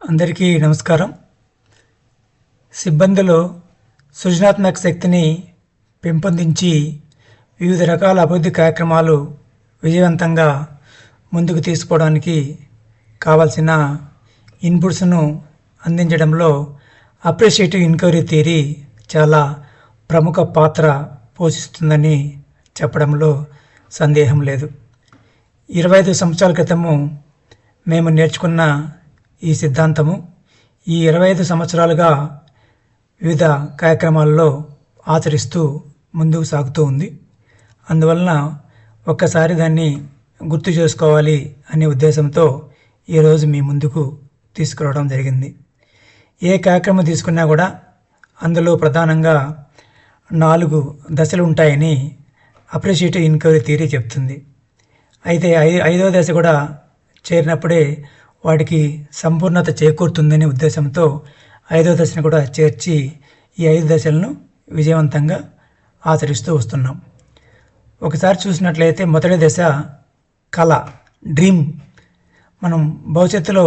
అందరికీ నమస్కారం. సిబ్బందిలో సృజనాత్మక శక్తిని పెంపొందించి వివిధ రకాల అభివృద్ధి కార్యక్రమాలు విజయవంతంగా ముందుకు తీసుకోవడానికి కావాల్సిన ఇన్పుట్స్ను అందించడంలో అప్రిషియేటివ్ ఎంక్వైరీ థియరీ చాలా ప్రముఖ పాత్ర పోషిస్తుందని చెప్పడంలో సందేహం లేదు. 25 సంవత్సరాల క్రితము మేము నేర్చుకున్న ఈ సిద్ధాంతము ఈ 25 సంవత్సరాలుగా వివిధ కార్యక్రమాల్లో ఆచరిస్తూ ముందుకు సాగుతూ ఉంది. అందువలన ఒక్కసారి దాన్ని గుర్తు చేసుకోవాలి అనే ఉద్దేశంతో ఈరోజు మీ ముందుకు తీసుకురావడం జరిగింది. ఏ కార్యక్రమం తీసుకున్నా కూడా అందులో ప్రధానంగా 4 దశలు ఉంటాయని అప్రిషియేటివ్ ఎంక్వైరీ థియరీ చెప్తుంది. అయితే 5వ దశ కూడా చేరినప్పుడే వాటికి సంపూర్ణత చేకూరుతుందనే ఉద్దేశంతో 5వ దశను కూడా చేర్చి ఈ 5 దశలను విజయవంతంగా ఆచరిస్తూ వస్తున్నాం. ఒకసారి చూసినట్లయితే మొదటి దశ కళ, డ్రీమ్. మనం భవిష్యత్తులో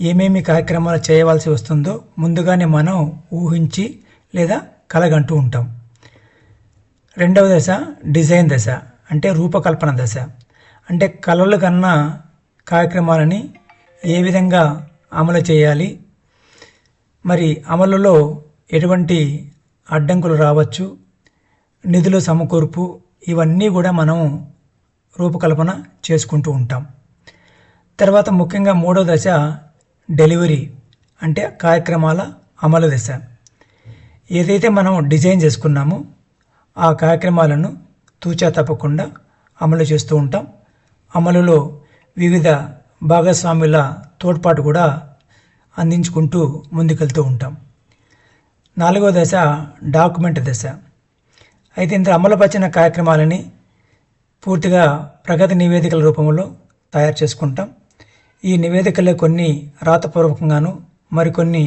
ఏమేమి కార్యక్రమాలు చేయవలసి వస్తుందో ముందుగానే మనం ఊహించి లేదా కలగంటూ ఉంటాం. 2వ దశ డిజైన్ దశ, అంటే రూపకల్పన దశ. అంటే కళలు కన్నా కార్యక్రమాలని ఏ విధంగా అమలు చేయాలి, మరి అమలులో ఎటువంటి అడ్డంకులు రావచ్చు, నిధుల సమకూర్పు, ఇవన్నీ కూడా మనం రూపకల్పన చేసుకుంటూ ఉంటాం. తర్వాత ముఖ్యంగా 3వ దశ డెలివరీ, అంటే కార్యక్రమాల అమలు దశ. ఏదైతే మనం డిజైన్ చేసుకున్నామో ఆ కార్యక్రమాలను తూచా తప్పకుండా అమలు చేస్తూ ఉంటాం. అమలులో వివిధ భాగస్వాముల తోడ్పాటు కూడా అందించుకుంటూ ముందుకెళ్తూ ఉంటాం. 4వ దశ డాక్యుమెంట్ దశ. అయితే ఇందులో అమలుపరిచిన కార్యక్రమాలని పూర్తిగా ప్రగతి నివేదికల రూపంలో తయారు చేసుకుంటాం. ఈ నివేదికలే కొన్ని రాతపూర్వకంగాను మరికొన్ని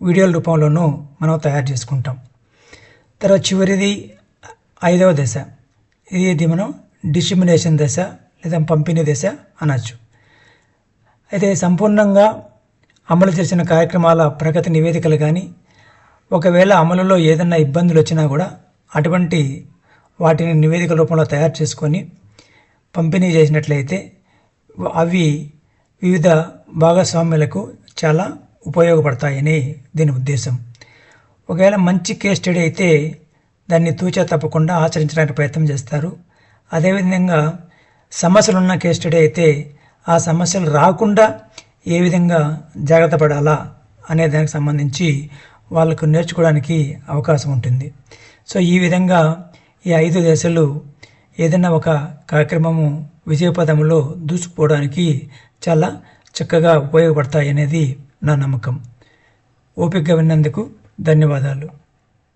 వీడియోల రూపంలోనూ మనం తయారు చేసుకుంటాం. తర్వాత చివరిది 5వ దశ. ఇది మనం డిస్ట్రిబ్యూషన్ దశ లేదా పంపిణీ దశ అనొచ్చు. అయితే సంపూర్ణంగా అమలు చేసిన కార్యక్రమాల ప్రగతి నివేదికలు కానీ, ఒకవేళ అమలులో ఏదైనా ఇబ్బందులు వచ్చినా కూడా అటువంటి వాటిని నివేదికల రూపంలో తయారు చేసుకొని పంపిణీ చేసినట్లయితే అవి వివిధ భాగస్వామ్యులకు చాలా ఉపయోగపడతాయని దీని ఉద్దేశం. ఒకవేళ మంచి కేస్ స్టడీ అయితే దాన్ని తూచా తప్పకుండా ఆచరించడానికి ప్రయత్నం చేస్తారు. అదేవిధంగా సమస్యలున్న కేస్ స్టడీ అయితే ఆ సమస్యలు రాకుండా ఏ విధంగా జాగ్రత్త పడాలా అనే దానికి సంబంధించి వాళ్ళకు నేర్చుకోవడానికి అవకాశం ఉంటుంది. సో ఈ విధంగా ఈ 5 దశలు ఏదైనా ఒక కార్యక్రమము విజయపథంలో దూసుకుపోవడానికి చాలా చక్కగా ఉపయోగపడతాయి అనేది నా నమ్మకం. ఓపికగా విన్నందుకు ధన్యవాదాలు.